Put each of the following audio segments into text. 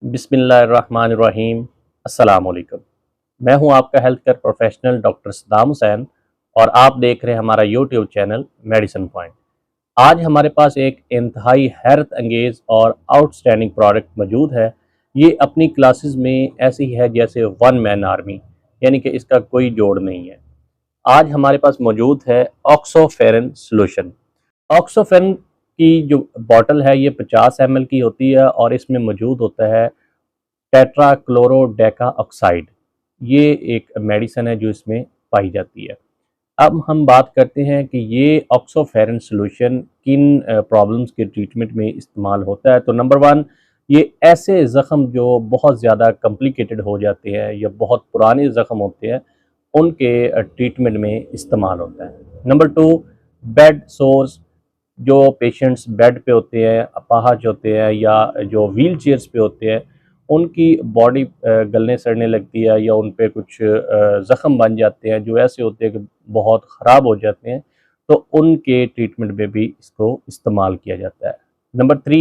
बिस्मिल्लाहिर्रहमानिर्रहीम। अस्सलाम वालेकुम। मैं हूं आपका health care professional doctor Saddam Hussain और आप देख रहे हैं हमारा यूट्यूब चैनल मेडिसिन पॉइंट। आज हमारे पास एक इंतहाई हैरत अंगेज़ और आउटस्टैंडिंग प्रोडक्ट मौजूद है। ये अपनी क्लासेस में ऐसी है जैसे वन मैन आर्मी, यानी कि इसका कोई जोड़ नहीं है। आज हमारे पास मौजूद है ऑक्सोफेरन सॉल्यूशन। ऑक्सोफेरन की जो बॉटल है ये 50 ml की होती है और इसमें मौजूद होता है टेट्राक्लोरोडेका ऑक्साइड। ये एक मेडिसिन है जो इसमें पाई जाती है। अब हम बात करते हैं कि ये ऑक्सोफेरन सॉल्यूशन किन प्रॉब्लम्स के ट्रीटमेंट में इस्तेमाल होता है। तो नंबर वन, ये ऐसे ज़ख़म जो बहुत ज़्यादा कॉम्प्लिकेटेड हो जाते हैं या बहुत पुराने ज़ख़म होते हैं उनके ट्रीटमेंट में इस्तेमाल होता है। नंबर टू, बेड सोर्स, जो पेशेंट्स बेड पे होते हैं, अपाहज होते हैं या जो व्हील चेयर्स पे होते हैं, उनकी बॉडी गलने सड़ने लगती है या उन पे कुछ ज़ख़म बन जाते हैं जो ऐसे होते हैं कि बहुत ख़राब हो जाते हैं, तो उनके ट्रीटमेंट में भी इसको इस्तेमाल किया जाता है। नंबर थ्री,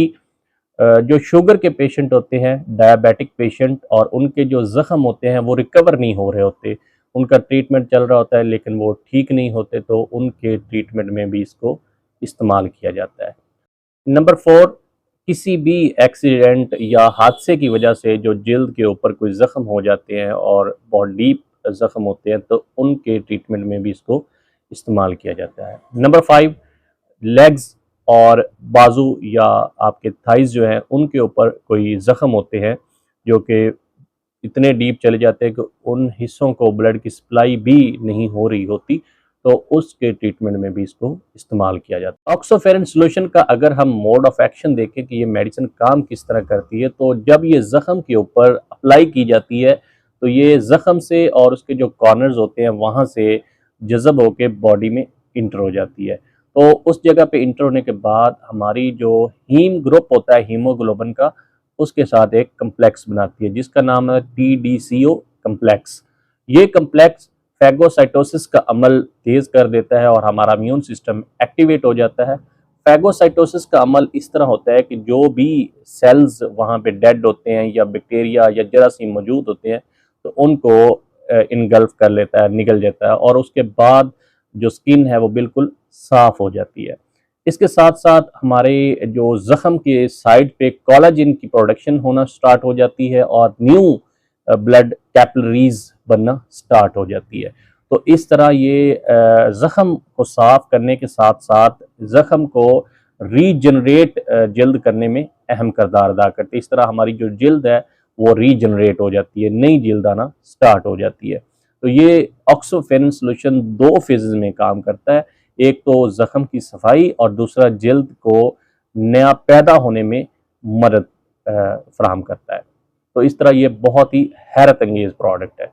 जो शुगर के पेशेंट होते हैं, डायबिटिक पेशेंट, और उनके जो ज़ख़म होते हैं वो रिकवर नहीं हो रहे होते, उनका ट्रीटमेंट चल रहा होता है लेकिन वो ठीक नहीं होते, तो उनके ट्रीटमेंट में भी इसको इस्तेमाल किया जाता है। नंबर फोर, किसी भी एक्सीडेंट या हादसे की वजह से जो जल्द के ऊपर कोई ज़ख़म हो जाते हैं और बहुत डीप ज़ख़म होते हैं, तो उनके ट्रीटमेंट में भी इसको इस्तेमाल किया जाता है। नंबर फाइव, लेग्स और बाजू या आपके थाइज़ जो हैं उनके ऊपर कोई ज़ख़म होते हैं जो कि इतने डीप चले जाते हैं कि उन हिस्सों को ब्लड की सप्लाई भी नहीं हो रही होती, तो उसके ट्रीटमेंट में भी इसको इस्तेमाल किया जाता है। ऑक्सोफेरन सॉल्यूशन का अगर हम मोड ऑफ एक्शन देखें कि ये मेडिसिन काम किस तरह करती है, तो जब ये ज़ख़म के ऊपर अप्लाई की जाती है तो ये ज़ख़म से और उसके जो कॉर्नर्स होते हैं वहाँ से जज़ब होकर बॉडी में इंटर हो जाती है। तो उस जगह पे इंटर होने के बाद हमारी जो हीम ग्रुप होता है हीमोग्लोबिन का, उसके साथ एक कम्प्लेक्स बनाती है जिसका नाम है TDCO कम्प्लेक्स। ये कम्प्लेक्स फैगोसाइटोसिस का अमल तेज़ कर देता है और हमारा इम्यून सिस्टम एक्टिवेट हो जाता है। फैगोसाइटोसिस का अमल इस तरह होता है कि जो भी सेल्स वहाँ पे डेड होते हैं या बैक्टीरिया या जरासीम मौजूद होते हैं, तो उनको इनगल्फ कर लेता है, निगल जाता है, और उसके बाद जो स्किन है वो बिल्कुल साफ़ हो जाती है। इसके साथ साथ हमारे जो ज़ख़म के साइड पे कोलाजिन की प्रोडक्शन होना स्टार्ट हो जाती है और न्यू ब्लड कैपिलरीज बनना स्टार्ट हो जाती है। तो इस तरह ये ज़ख़म को साफ़ करने के साथ साथ ज़ख़म को रीजनरेट जल्द करने में अहम किरदार अदा करती है। इस तरह हमारी जो जल्द है वो रीजनरेट हो जाती है, नई जल्द आना स्टार्ट हो जाती है। तो ये ऑक्सोफेरन सॉल्यूशन दो फेजेज़ में काम करता है, एक तो ज़ख़म की सफाई और दूसरा जल्द को नया पैदा होने में मदद फराहम करता है। तो इस तरह ये बहुत ही हैरत अंगेज़ प्रोडक्ट है।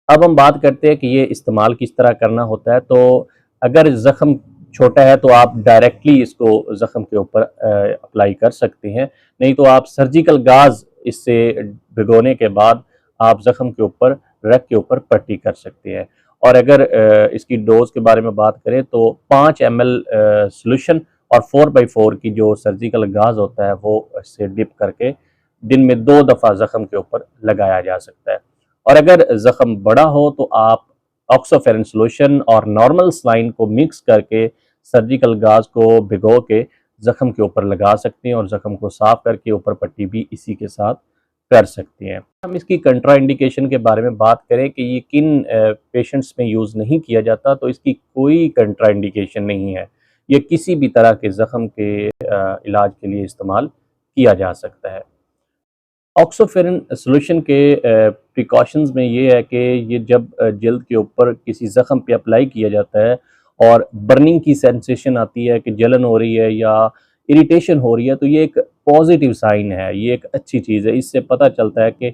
अब हम बात करते हैं कि ये इस्तेमाल किस तरह करना होता है। तो अगर ज़ख़म छोटा है तो आप डायरेक्टली इसको ज़ख़म के ऊपर अप्लाई कर सकते हैं, नहीं तो आप सर्जिकल गाज़ इससे भिगोने के बाद आप ज़ख़म के ऊपर रग के ऊपर पट्टी कर सकते हैं। और अगर इसकी डोज़ के बारे में बात करें तो 5 ml सॉल्यूशन और 4/4 की जो सर्जिकल गाज़ होता है वो इससे डिप करके दिन में 2 दफ़ा ज़ख़म के ऊपर लगाया जा सकता है। और अगर ज़ख़म बड़ा हो तो आप ऑक्सोफेरन सॉल्यूशन और नॉर्मल सलाइन को मिक्स करके सर्जिकल गाज़ को भिगो के ज़ख़म के ऊपर लगा सकते हैं और ज़ख़म को साफ़ करके ऊपर पट्टी भी इसी के साथ कर सकते हैं। हम इसकी कंट्रा इंडिकेशन के बारे में बात करें कि ये किन पेशेंट्स में यूज़ नहीं किया जाता, तो इसकी कोई कंट्रा इंडिकेशन नहीं है। ये किसी भी तरह के ज़ख़म के इलाज के लिए इस्तेमाल किया जा सकता है। ऑक्सोफेरन सॉल्यूशन के प्रिकॉशंस में ये है कि ये जब जल्द के ऊपर किसी ज़ख़म पे अप्लाई किया जाता है और बर्निंग की सेंसेशन आती है कि जलन हो रही है या इरिटेशन हो रही है, तो ये एक पॉजिटिव साइन है, ये एक अच्छी चीज़ है। इससे पता चलता है कि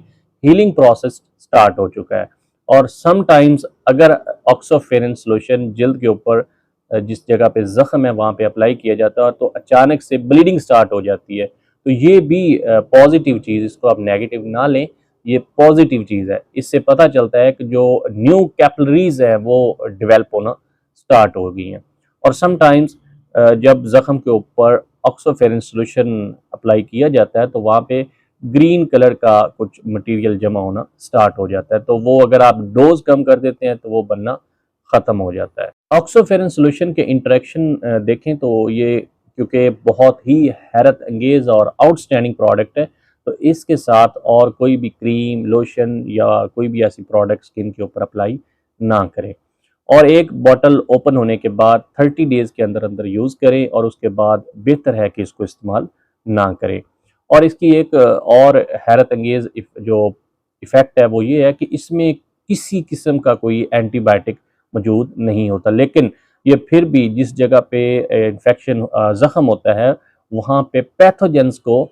हीलिंग प्रोसेस स्टार्ट हो चुका है। और समटाइम्स अगर ऑक्सोफेरन सॉल्यूशन जल्द के ऊपर जिस जगह पे ज़ख़म है वहाँ पे अप्लाई किया जाता है तो अचानक से ब्लीडिंग स्टार्ट हो जाती है, तो ये भी पॉजिटिव चीज़, इसको आप नेगेटिव ना लें, ये पॉजिटिव चीज़ है। इससे पता चलता है कि जो न्यू कैपिलरीज हैं वो डेवलप होना स्टार्ट हो गई हैं। और समटाइम्स जब ज़ख़म के ऊपर ऑक्सोफेरन सॉल्यूशन अप्लाई किया जाता है तो वहाँ पे ग्रीन कलर का कुछ मटेरियल जमा होना स्टार्ट हो जाता है। तो वो अगर आप डोज कम कर देते हैं तो वो बनना ख़त्म हो जाता है। ऑक्सोफेरन सॉल्यूशन के इंटरेक्शन देखें तो ये क्योंकि बहुत ही हैरत अंगेज़ और आउटस्टैंडिंग प्रोडक्ट है, तो इसके साथ और कोई भी क्रीम, लोशन या कोई भी ऐसी प्रोडक्ट स्किन के ऊपर अप्लाई ना करें। और एक बॉटल ओपन होने के बाद 30 डेज़ के अंदर अंदर यूज़ करें और उसके बाद बेहतर है कि इसको इस्तेमाल ना करें। और इसकी एक और हैरत अंगेज़ जो इफ़ेक्ट है वो ये है कि इसमें किसी किस्म का कोई एंटीबायोटिक मौजूद नहीं होता, लेकिन ये फिर भी जिस जगह पे इन्फेक्शन ज़ख़्म होता है वहाँ पे पैथोजेंस को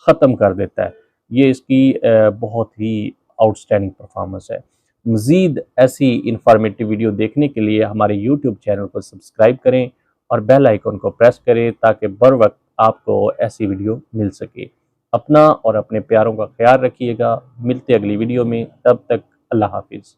ख़त्म कर देता है। ये इसकी बहुत ही आउटस्टैंडिंग परफॉर्मेंस है। मज़ीद ऐसी इंफॉर्मेटिव वीडियो देखने के लिए हमारे यूट्यूब चैनल को सब्सक्राइब करें और बेल आइकन को प्रेस करें ताकि बर वक्त आपको ऐसी वीडियो मिल सके। अपना और अपने प्यारों का ख्याल रखिएगा। मिलते अगली वीडियो में, तब तक अल्लाह हाफिज़।